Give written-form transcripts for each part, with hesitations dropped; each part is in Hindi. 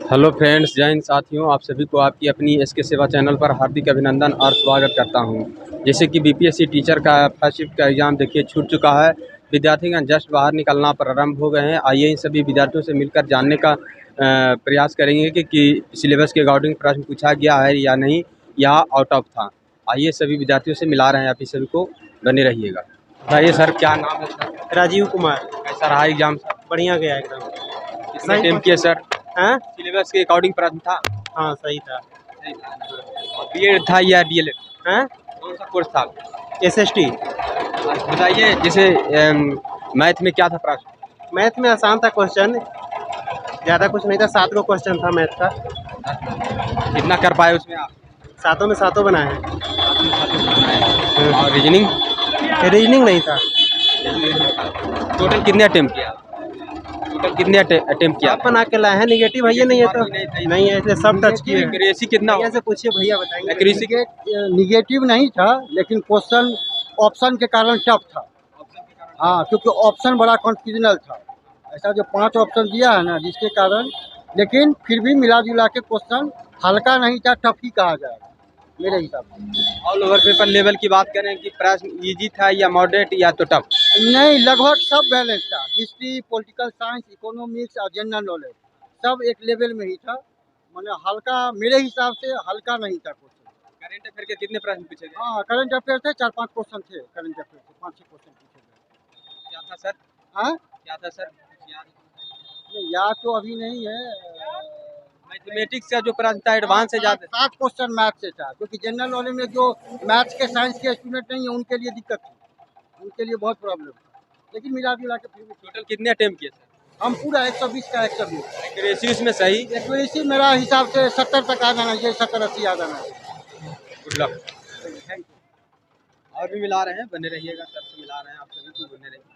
हेलो फ्रेंड्स, जय हिंद साथियों। आप सभी को आपकी अपनी एसके सेवा चैनल पर हार्दिक अभिनंदन और स्वागत करता हूं। जैसे कि बीपीएससी टीचर का फर्स्ट शिफ्ट का एग्ज़ाम देखिए छूट चुका है। विद्यार्थीगण जस्ट बाहर निकलना प्रारंभ हो गए हैं। आइए इन सभी विद्यार्थियों से मिलकर जानने का प्रयास करेंगे कि सिलेबस के अकॉर्डिंग प्रश्न पूछा गया है या नहीं, या आउट ऑफ था। आइए सभी विद्यार्थियों से मिला रहे हैं, आप ही सभी को बने रहिएगा। बताइए सर, क्या नाम है सर? राजीव कुमार। कैसा रहा एग्जाम सर? बढ़िया गया एकदम। कितने टाइम किए सर? हाँ सिलेबस के अकॉर्डिंग प्रश्न था? हाँ सही था। बीएड था या डीएलएड? हाँ कौन सा कोर्स था? एसएसटी। बताइए, जैसे मैथ में क्या था प्रश्न? मैथ में आसान था क्वेश्चन, ज़्यादा कुछ नहीं था। 7 गो क्वेश्चन था मैथ का। कितना कर पाए उसमें आप? सातों में सातों बनाए हैं। और रीजनिंग? रीजनिंग नहीं था। टोटल कितने अटेम्प्ट किया? अटेम्प्ट किया? आप बना के लाए हैं, निगेटिव भैया नहीं है तो नहीं है, इसलिए सब टच किए हैं। एक्यूरेसी कितना? भैया से पूछिए, भैया बताएंगे। एक्यूरेसी निगेटिव नहीं था, लेकिन क्वेश्चन ऑप्शन के कारण टफ था। हाँ, क्योंकि ऑप्शन बड़ा कन्फ्यूजनल था। ऐसा जो 5 ऑप्शन दिया है ना, जिसके कारण, लेकिन फिर भी मिला जुला के क्वेश्चन हल्का नहीं था, टफ ही कहा जाएगा मेरे हिसाब से। ऑल ओवर पेपर लेवल की बात करें कि प्रश्न इजी था या मॉडरेट या तो टफ? नहीं, लगभग सब बैलेंस था। हिस्ट्री, पॉलिटिकल साइंस, इकोनॉमिक्स और जनरल नॉलेज सब एक लेवल में ही था। मतलब हल्का, मेरे हिसाब से हल्का नहीं था क्वेश्चन। करंट अफेयर के कितने प्रश्न पूछे गए? हाँ, करंट अफेयर थे, 4-5 क्वेश्चन थे करंट अफेयर से, 5-6 क्वेश्चन पूछे गए। क्या था सर? हाँ, क्या था सर? याद तो अभी नहीं है। मैथमेटिक्स का जो प्रश्न था एडवांस से ज़्यादा? 7 क्वेश्चन मैथ से था, क्योंकि जनरल नॉलेज में जो मैथ्स के, साइंस के स्टूडेंट नहीं है, उनके लिए दिक्कत थी, उनके लिए बहुत प्रॉब्लम था। लेकिन मिला जुला के फिर भी टोटल कितने अटेम्प्ट किए सर? हम पूरा 120 का 120। एक्यूरेसी उसमें सही? एक्यूरेसी मेरा हिसाब से 70 तक आ जाना चाहिए, 70-80 आ जाना चाहिए। Good luck. Thank you. और भी मिला रहे हैं, बने रहिएगा। सर से मिला रहे हैं, आप सभी को बने रहिए।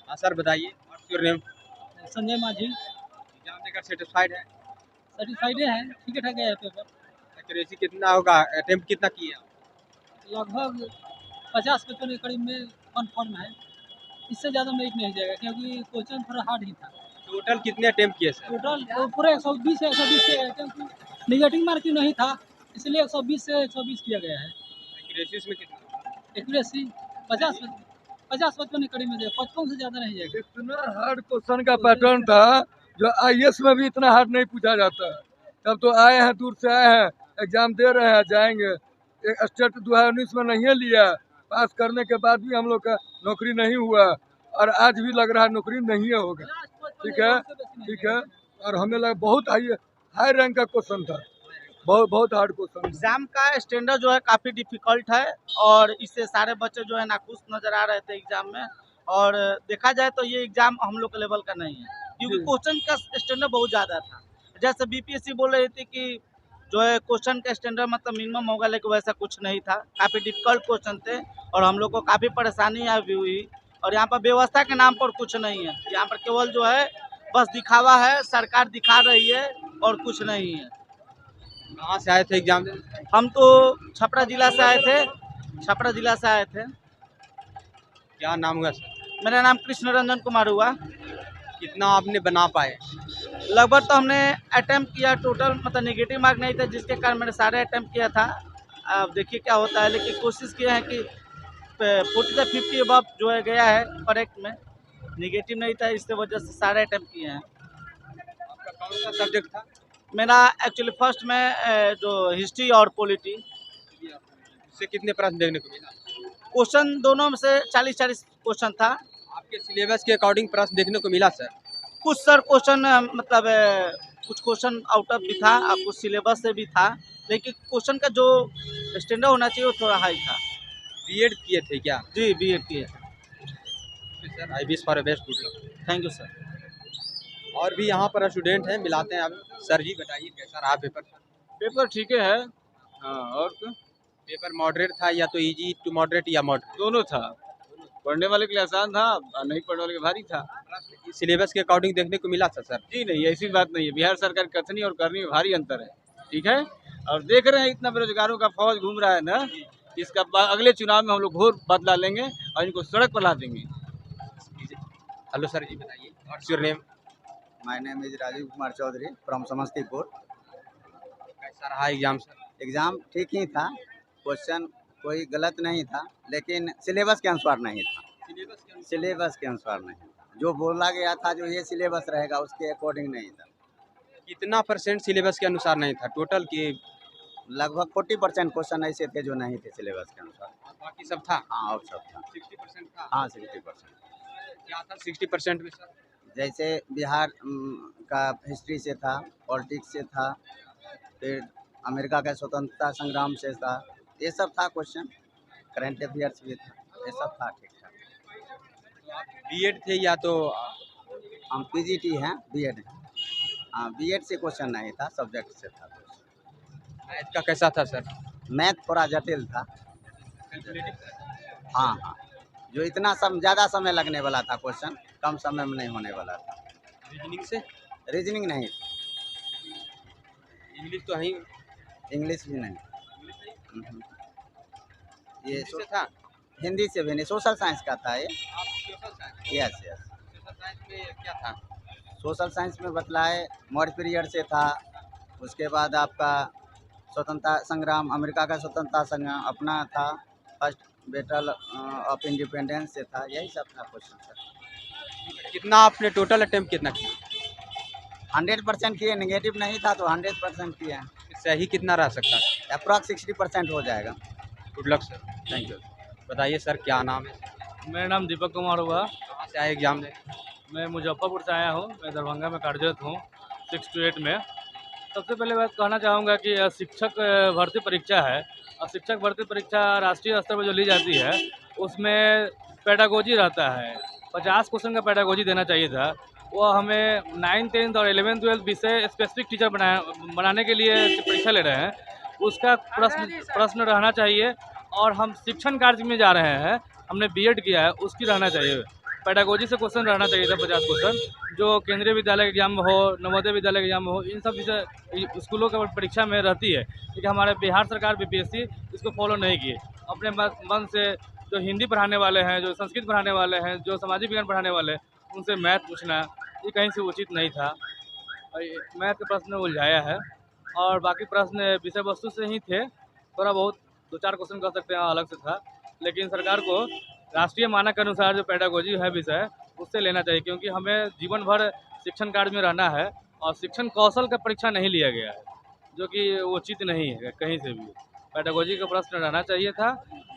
हाँ सर, बताइए, व्हाट्स योर नेम? संजय माझी। एग्जाम देकर सेटिस्फाइड है? सर्टिफाइड है, ठीक ठाक है पेपर। एक्यूरेसी कितना होगा? अटेम्प्ट कितना किया? लगभग 50 क्वेश्चन के करीब में कन्फर्म है। इससे ज़्यादा मेरिट नहीं जाएगा, क्योंकि क्वेश्चन थोड़ा हार्ड ही था। टोटल कितने अटेम्प्ट किए सर? टोटल पूरे 120 से 120 से, क्योंकि निगेटिव मार्किंग नहीं था, इसलिए 120 से 120 किया गया है। एक्यूरेसी में कितना? एक्यूरेसी 50 55 के करीब में जाएगा, 55 से ज़्यादा नहीं जाएगा। इतना हार्ड क्वेश्चन का पैटर्न था जो आईएएस में भी इतना हार्ड नहीं पूछा जाता है। तब तो आए हैं, दूर से आए हैं, एग्जाम दे रहे हैं, जाएंगे। एक स्टेट 2019 में नहीं लिया, पास करने के बाद भी हम लोग का नौकरी नहीं हुआ, और आज भी लग रहा है नौकरी नहीं होगा। ठीक है, ठीक है। और हमें लगा बहुत हाई रैंक का क्वेश्चन था, बहुत हार्ड क्वेश्चन। एग्जाम का स्टैंडर्ड जो है काफ़ी डिफिकल्ट है, और इससे सारे बच्चे जो है नाखुश नज़र आ रहे थे एग्जाम में। और देखा जाए तो ये एग्जाम हम लोग के लेवल का नहीं है, क्योंकि क्वेश्चन का स्टैंडर्ड बहुत ज़्यादा था। जैसे बीपीएससी बोल रही थी कि जो है क्वेश्चन का स्टैंडर्ड मतलब मिनिमम होगा, लेकिन वैसा कुछ नहीं था। काफ़ी डिफिकल्ट क्वेश्चन थे, और हम लोग को काफ़ी परेशानियाँ भी हुई। और यहाँ पर व्यवस्था के नाम पर कुछ नहीं है, यहाँ पर केवल जो है बस दिखावा है, सरकार दिखा रही है और कुछ नहीं है। कहाँ से आए थे एग्जाम देने? हम तो छपरा जिला से आए थे, छपरा जिला से आए थे। क्या नाम हुआ सर? मेरा नाम कृष्ण रंजन कुमार हुआ। कितना आपने बना पाए? लगभग तो हमने अटेम्प्ट किया, टोटल मतलब नेगेटिव मार्क नहीं था, जिसके कारण मैंने सारे अटेम्प्ट किया था। अब देखिए क्या होता है, लेकिन कोशिश किए हैं कि 40 से 50 अबव जो है गया है करेक्ट में, नेगेटिव नहीं था, इससे वजह से सारे अटेम्प्ट किए हैं। आपका कौन सा सब्जेक्ट था? मेरा एक्चुअली फर्स्ट में जो हिस्ट्री और पॉलिटी। इससे कितने प्रश्न देखने को मिला? क्वेश्चन दोनों में से 40-40 क्वेश्चन था। आपके सिलेबस के अकॉर्डिंग प्रश्न देखने को मिला सर? कुछ सर क्वेश्चन मतलब कुछ क्वेश्चन आउट ऑफ भी था, और कुछ सिलेबस से भी था, लेकिन क्वेश्चन का जो स्टैंडर्ड होना चाहिए वो थोड़ा हाई था। बीएड किए थे क्या? जी बीएड किए। Sir, I wish for best, good luck. Thank you sir. और भी यहाँ पर स्टूडेंट हैं, मिलाते हैं। आप सर जी बताइए, कैसा रहा पेपर? पेपर ठीक है। हाँ, और पेपर मॉडरेट था या तो इजी टू मॉडरेट या मॉडरेट? दोनों था। पढ़ने वाले के लिए आसान था, और नहीं पढ़ने वाले के भारी था। सिलेबस के अकॉर्डिंग देखने को मिला था सर? जी नहीं, ऐसी बात नहीं है। बिहार सरकार कथनी और करनी में भारी अंतर है। ठीक है, और देख रहे हैं इतना बेरोजगारों का फौज घूम रहा है ना, इसका अगले चुनाव में हम लोग घोर बदला लेंगे और इनको सड़क पर ला देंगे। हेलो सर जी, बताइए what's your name? My name is Rajiv Kumar Chaudhary from Samastipur. कैसा रहा एग्जाम सर? एग्ज़ाम ठीक ही था, क्वेश्चन कोई गलत नहीं था, लेकिन सिलेबस के अनुसार नहीं था। सिलेबस के अनुसार नहीं, जो बोला गया था जो ये सिलेबस रहेगा उसके अकॉर्डिंग नहीं था। कितना परसेंट सिलेबस के अनुसार नहीं था टोटल की? लगभग 40% क्वेश्चन ऐसे थे जो नहीं थे सिलेबस के अनुसार। बाकी सब था? हाँ, और सब था। 60% था? हाँ, 60%। क्या था 60% में सर? जैसे बिहार का हिस्ट्री से था, पॉलिटिक्स से था, फिर अमेरिका का स्वतंत्रता संग्राम से था, ये सब था क्वेश्चन। करंट अफेयर्स भी था, ये सब था ठीक ठाक। बीएड थे या तो हम पीजीटी हैं, बीएड हैं। हाँ, बीएड से क्वेश्चन नहीं था, सब्जेक्ट से था क्वेश्चन। मैथ का कैसा था सर? मैथ थोड़ा जटिल था। हाँ हाँ, जो इतना ज़्यादा समय लगने वाला था क्वेश्चन, कम समय में नहीं होने वाला था। रीजनिंग से? रीजनिंग नहीं, इंग्लिश तो है ही। इंग्लिश भी नहीं। ये हिंदी से था? हिंदी से भी नहीं, सोशल साइंस का था ये। आप social science? Yes yes. Social science में क्या था? सोशल साइंस में बतलाए मौर्य पीरियड से था, उसके बाद आपका स्वतंत्रता संग्राम, अमेरिका का स्वतंत्रता संग्राम अपना था, फर्स्ट बैटल ऑफ इंडिपेंडेंस से था, यही सब था क्वेश्चन सर। कितना आपने टोटल अटेम्प्ट कितना किया? 100% किए, नेगेटिव नहीं था तो 100% किए हैं। सही कितना रह सकता है? अप्रॉक्स 60% हो जाएगा। Good luck sir. Thank you. बताइए सर, क्या नाम है? मेरा नाम दीपक कुमार हुआ। कहाँ से आए एग्जाम दें? मैं मुजफ्फरपुर से आया हूँ। मैं दरभंगा में कार्यरत हूँ 6 to 8 में। सबसे पहले बात कहना चाहूँगा कि शिक्षक भर्ती परीक्षा है, और शिक्षक भर्ती परीक्षा राष्ट्रीय स्तर पर जो ली जाती है उसमें पेडागोजी रहता है। 50 क्वेश्चन का पेडागोजी देना चाहिए था। वो हमें 9th 10th और 11th 12th विषय स्पेसिफिक टीचर बनाने के लिए परीक्षा ले रहे हैं, उसका प्रश्न रहना चाहिए। और हम शिक्षण कार्य में जा रहे हैं, हमने बीएड किया है, उसकी रहना चाहिए। पेडागोजी से क्वेश्चन रहना चाहिए था 50 क्वेश्चन, जो केंद्रीय विद्यालय के एग्जाम में हो, नवोदय विद्यालय के एग्जाम में हो, इन सब विषय स्कूलों के परीक्षा में रहती है। लेकिन हमारे बिहार सरकार बीपीएससी इसको फॉलो नहीं किए। अपने मन से जो हिंदी पढ़ाने वाले हैं, जो संस्कृत पढ़ाने वाले हैं, जो सामाजिक विज्ञान पढ़ाने वाले हैं, उनसे मैथ पूछना ये कहीं से उचित नहीं था। मैथ के प्रश्न उलझाया है, और बाकी प्रश्न विषय वस्तु से ही थे। थोड़ा बहुत 2-4 क्वेश्चन कह सकते हैं अलग से था, लेकिन सरकार को राष्ट्रीय मानक के अनुसार जो पेडागोजी है विषय उससे लेना चाहिए, क्योंकि हमें जीवन भर शिक्षण कार्य में रहना है, और शिक्षण कौशल का परीक्षा नहीं लिया गया है, जो कि उचित नहीं है कहीं से भी। पेडागोजी का प्रश्न रहना चाहिए था,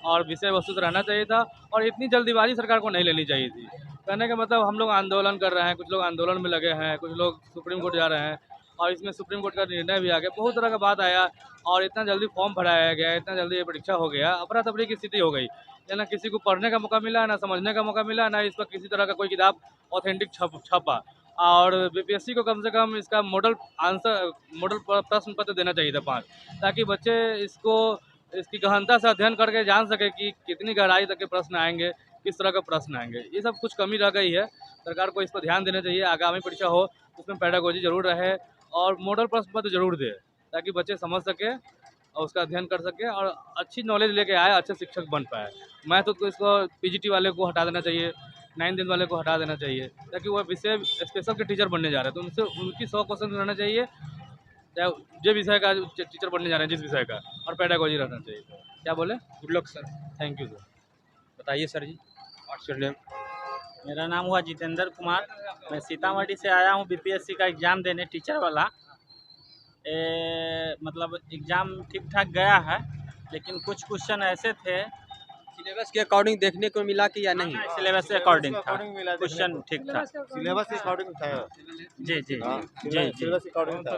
और विषय वस्तु से रहना चाहिए था, और इतनी जल्दीबाजी सरकार को नहीं लेनी चाहिए थी। कहने का मतलब हम लोग आंदोलन कर रहे हैं, कुछ लोग आंदोलन में लगे हैं, कुछ लोग सुप्रीम कोर्ट जा रहे हैं, और इसमें सुप्रीम कोर्ट का निर्णय भी आ गया, बहुत तरह का बात आया, और इतना जल्दी फॉर्म भराया गया, इतना जल्दी ये परीक्षा हो गया, अफरा तफरी की स्थिति हो गई। ना किसी को पढ़ने का मौका मिला, ना समझने का मौका मिला, ना इस पर किसी तरह का कोई किताब ऑथेंटिक छपा। और बीपीएससी को कम से कम इसका मॉडल प्रश्न पत्र देना चाहिए था 5, ताकि बच्चे इसकी गहनता से अध्ययन करके जान सके कि कितनी गहराई तक के प्रश्न आएंगे, किस तरह का प्रश्न आएंगे। ये सब कुछ कमी रह गई है, सरकार को इस पर ध्यान देना चाहिए। आगामी परीक्षा हो उसमें पेडागोजी जरूर रहे, और मॉडल प्रश्न पत्र जरूर दे, ताकि बच्चे समझ सके और उसका अध्ययन कर सके, और अच्छी नॉलेज लेके आए, अच्छे शिक्षक बन पाए। मैं तो इसको पीजीटी वाले को हटा देना चाहिए, 9th 10th वाले को हटा देना चाहिए, ताकि वो विषय स्पेशल के टीचर बनने जा रहे हैं तो उनसे उनकी 100 क्वेश्चन रहना चाहिए, चाहे जो विषय का टीचर बनने जा रहे हैं जिस विषय का, और पेडागोजी रहना चाहिए। क्या बोले? Good luck sir. Thank you sir. बताइए sir ji, what's your name? मेरा नाम हुआ जितेंद्र कुमार। मैं सीतामढ़ी से आया हूँ बीपीएससी का एग्ज़ाम देने, टीचर वाला। मतलब एग्ज़ाम ठीक ठाक गया है, लेकिन कुछ क्वेश्चन ऐसे थे सिलेबस के अकॉर्डिंग देखने को मिला कि या नहीं? सिलेबस के अकॉर्डिंग था, क्वेश्चन ठीक था। सिलेबस के अकॉर्डिंग था। जी जी हाँ, जी जी। सिलेबस के अकॉर्डिंग था।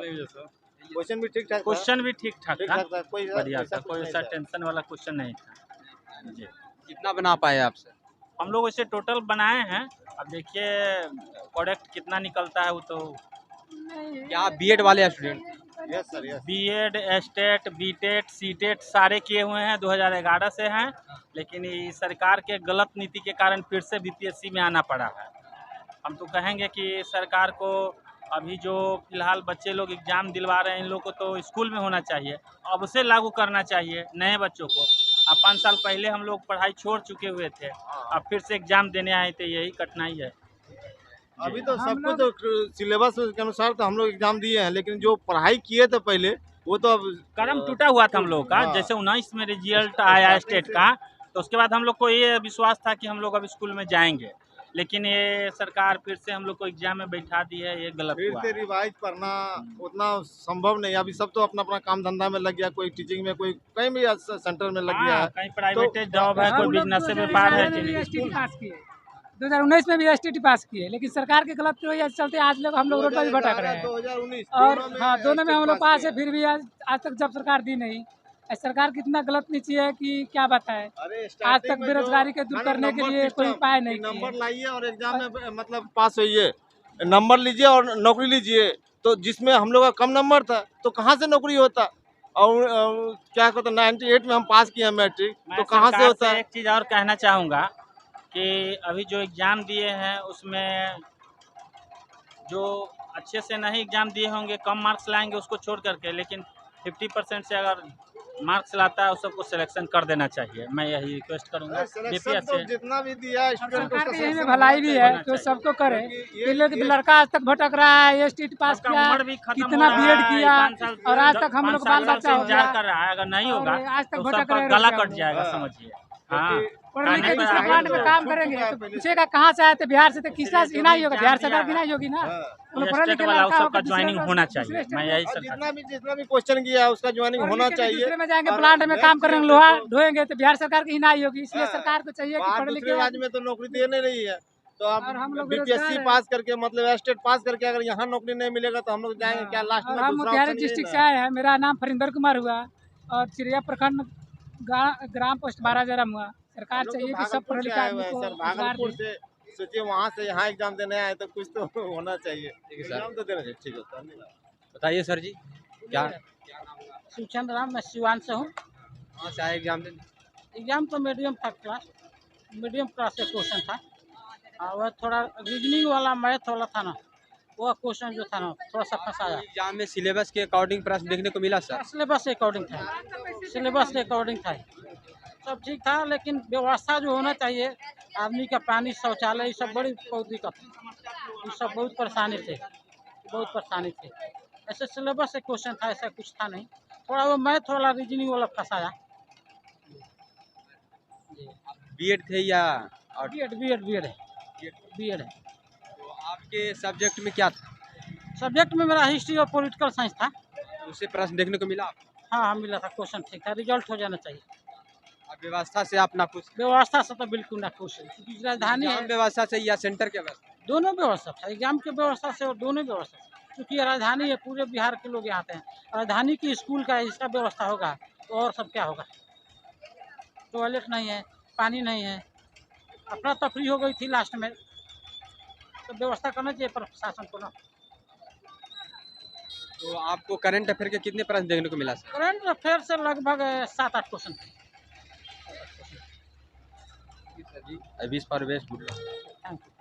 क्वेश्चन भी ठीक ठाक था। क्वेश्चन भी ठीक ठाक था, था, कोई बढ़िया ऐसा था, कोई कुछ ऐसा नहीं था। टेंशन वाला क्वेश्चन नहीं था जी। कितना बना पाए आप सर? हम लोग इसे टोटल बनाए हैं, अब देखिए प्रोडक्ट कितना निकलता है वो तो। क्या आप बीएड वाले student? Yes sir, yes. BEd, STET, BTET, CTET सारे किए हुए हैं, 2011 से हैं, लेकिन ये सरकार के गलत नीति के कारण फिर से बीपीएससी में आना पड़ा है। हम तो कहेंगे कि सरकार को अभी जो फिलहाल बच्चे लोग एग्ज़ाम दिलवा रहे हैं, इन लोग को तो स्कूल में होना चाहिए, अब उसे लागू करना चाहिए नए बच्चों को। अब 5 साल पहले हम लोग पढ़ाई छोड़ चुके हुए थे, अब फिर से एग्ज़ाम देने आए थे, यही कठिनाई है। अभी तो सब कुछ सिलेबस के अनुसार तो हम लोग एग्जाम दिए हैं, लेकिन जो पढ़ाई किए थे पहले वो तो अब कदम टूटा हुआ था हम लोग का। हाँ। जैसे 19 में रिजल्ट आया स्टेट का, तो उसके बाद हम लोग को ये विश्वास था कि हम लोग अब स्कूल में जाएंगे, लेकिन ये सरकार फिर से हम लोग को एग्जाम में बैठा दी है, ये गलत फिर हुआ से है। रिवाइज पढ़ना उतना संभव नहीं। अभी सब तो अपना अपना काम धंधा में लग गया, कोई टीचिंग में, कोई कहीं भी सेंटर में लग गया हाँ, है। कहीं प्राइवेट जॉब है, हम कोई लोग बिजनेस से 2018 व्यापार है में भी चलिए। STT पास किए, 2019 में भी STT पास किए, लेकिन सरकार के गलत रवैया के चलते आज लोग हम लोग रोड पर भी भटक रहे हैं। 2019 और हाँ, दोनों में हम लोग पास है, फिर भी आज तक जब सरकार दी नहीं। सरकार कितना गलत नीति है कि क्या बताएं। आज तक बेरोजगारी के दूर करने के लिए कोई उपाय नहीं किए। नंबर लाइए और एग्जाम में मतलब पास होइए, नंबर लीजिए और नौकरी लीजिए। तो जिसमें हम लोग का कम नंबर था तो कहाँ से नौकरी होता? और क्या कहते 98 में हम पास किए हैं मैट्रिक, तो कहाँ से होता है? एक चीज़ और कहना चाहूँगा कि अभी जो एग्ज़ाम दिए हैं उसमें जो अच्छे से नहीं एग्ज़ाम दिए होंगे, कम मार्क्स लाएंगे उसको छोड़ करके, लेकिन 50% से अगर मार्क्स लाता है उस सबको सिलेक्शन कर देना चाहिए। मैं यही रिक्वेस्ट करूँगा सिलेक्शन तो जितना भी दिया है स्टूडेंट सरकार उसका के यही में सिलेक्शन भलाई भी है होना तो चाहिए। सबको करे। ये लड़का आज तक भटक रहा है, STT पास उसका किया, उम्र भी खत्म कितना हो रहा बीएड है, किया, 5 साल और आज तक हम लोग बाल बच्चा हो इंतजार गया कर रहा है। अगर नहीं और होगा आज तक तो भटक सबका रहे गला हैं कट जाएगा, हाँ। समझिए। हाँ, पढ़ने खाने के पर दूसरे आएगा प्लांट में तो काम करेंगे तो पूछेगा कहाँ से आए थे, बिहार से थे, किसका गिनाई होगा, बिहार सरकार गिनाई होगी ना। वो लोग पढ़े स्टेट लिखे वाला लड़का उस होगा, सबका दूसरे ज्वाइनिंग को- होना दूसरे चाहिए। स्टेट मैं में- यही और सरकार जितना भी क्वेश्चन किया है उसका ज्वाइनिंग पढ़ होना लिख के भी चाहिए। दूसरे में जाएंगे, और प्लांट में काम next करेंगे, year लोहा तो ढोएंगे तो बिहार सरकार की हिनाई होगी। इसलिए हाँ। सरकार को चाहिए कि बाहर पढ़ दूसरे लिखे राज्य में तो नौकरी दे नहीं रही है, तो और हम आप लोग बेरोजगार BPSC हैं। पास करके मतलब स्टेट पास करके अगर यहाँ नौकरी नहीं मिलेगा तो हम लोग जाएंगे क्या? लास्ट और में हम दूसरा मोतिहारी ऑप्शन यही डिस्ट्रिक्ट से ना। आए हैं। मेरा नाम फरिंदर कुमार हुआ और चिड़िया प्रखंड ग्राम पोस्ट 12 जरम हुआ। सरकार हम लोग तो चाहिए कि सब भागलपुर पढ़े से लिखे आए आदमी हुए हैं को सर, रोजगार भागलपुर दे। से सोचिए वहाँ से यहाँ एग्जाम देने आए तो कुछ तो होना चाहिए। ठीक है सर। एग्जाम तो देना चाहिए। ठीक है धन्यवाद। बताइए सर जी, क्या शिवचंद्र राम, मैं सिवान से हूँ। कहाँ से आए एग्जाम देने? एग्जाम तो मीडियम क्लास से क्वेश्चन था। वह थोड़ा रीजनिंग वाला, मैथ वाला था ना, वो क्वेश्चन जो था ना थोड़ा सा फंसाया। एग्जाम में सिलेबस के अकॉर्डिंग प्रश्न देखने को मिला सर? सिलेबस के अकॉर्डिंग था, सिलेबस के अकॉर्डिंग था, सब ठीक था, लेकिन व्यवस्था जो होना चाहिए, आदमी का पानी, शौचालय, ये सब बड़ी बहुत दिक्कत है, ये सब बहुत परेशानी थे। ऐसे सिलेबस से क्वेश्चन था, ऐसा कुछ था नहीं। थोड़ा वो मैथ वाला, रीजनिंग वाला फंसाया। बीएड थे या और बीएड है। तो आपके सब्जेक्ट में क्या था? सब्जेक्ट में मेरा हिस्ट्री और पॉलिटिकल साइंस था। उससे प्रश्न देखने को मिला आपको? हाँ, मिला था, क्वेश्चन ठीक था, रिजल्ट हो जाना चाहिए। और व्यवस्था से आप नाखुश? व्यवस्था से तो बिल्कुल ना खुश है, क्योंकि राजधानी एग्जाम है। व्यवस्था से या सेंटर के व्यवस्था? दोनों व्यवस्था था, एग्जाम की व्यवस्था से और दोनों व्यवस्था से, क्योंकि ये राजधानी है, पूरे बिहार के लोग यहाँ आते हैं। राजधानी की स्कूल का इसका व्यवस्था होगा तो और सब क्या होगा? टॉयलेट नहीं है, पानी नहीं है, अपना तफरी हो गई थी लास्ट में, तो व्यवस्था करना चाहिए प्रशासन को ना। तो आपको करंट अफेयर के कितने प्रश्न देखने को मिला सर? करंट अफेयर से लगभग 7-8 क्वेश्चन थे। अभी इस पर best good luck. Thank you.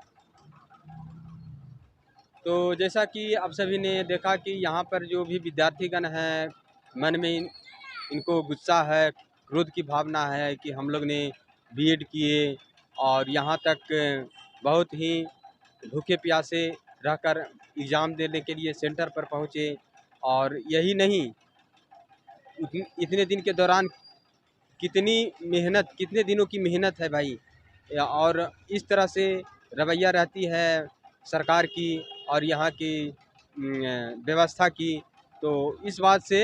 तो जैसा कि आप सभी ने देखा कि यहाँ पर जो भी विद्यार्थीगण हैं, मन में इनको गुस्सा है, क्रोध की भावना है कि हम लोग ने बीएड किए और यहाँ तक बहुत ही भूखे प्यासे रहकर एग्ज़ाम देने के लिए सेंटर पर पहुँचे। और यही नहीं, इतने दिन के दौरान कितनी मेहनत, कितने दिनों की मेहनत है भाई, और इस तरह से रवैया रहती है सरकार की और यहाँ की व्यवस्था की। तो इस बात से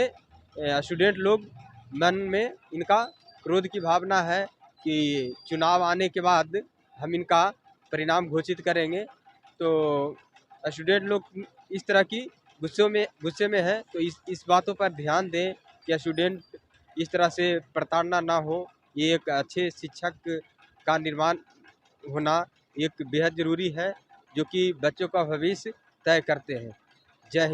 स्टूडेंट लोग मन में इनका क्रोध की भावना है कि चुनाव आने के बाद हम इनका परिणाम घोषित करेंगे। तो स्टूडेंट लोग इस तरह की गुस्से में है, तो इस बातों पर ध्यान दें कि स्टूडेंट इस तरह से प्रताड़ना ना हो। ये एक अच्छे शिक्षक का निर्माण होना एक बेहद ज़रूरी है, जो कि बच्चों का भविष्य तय करते हैं। जय हिंद।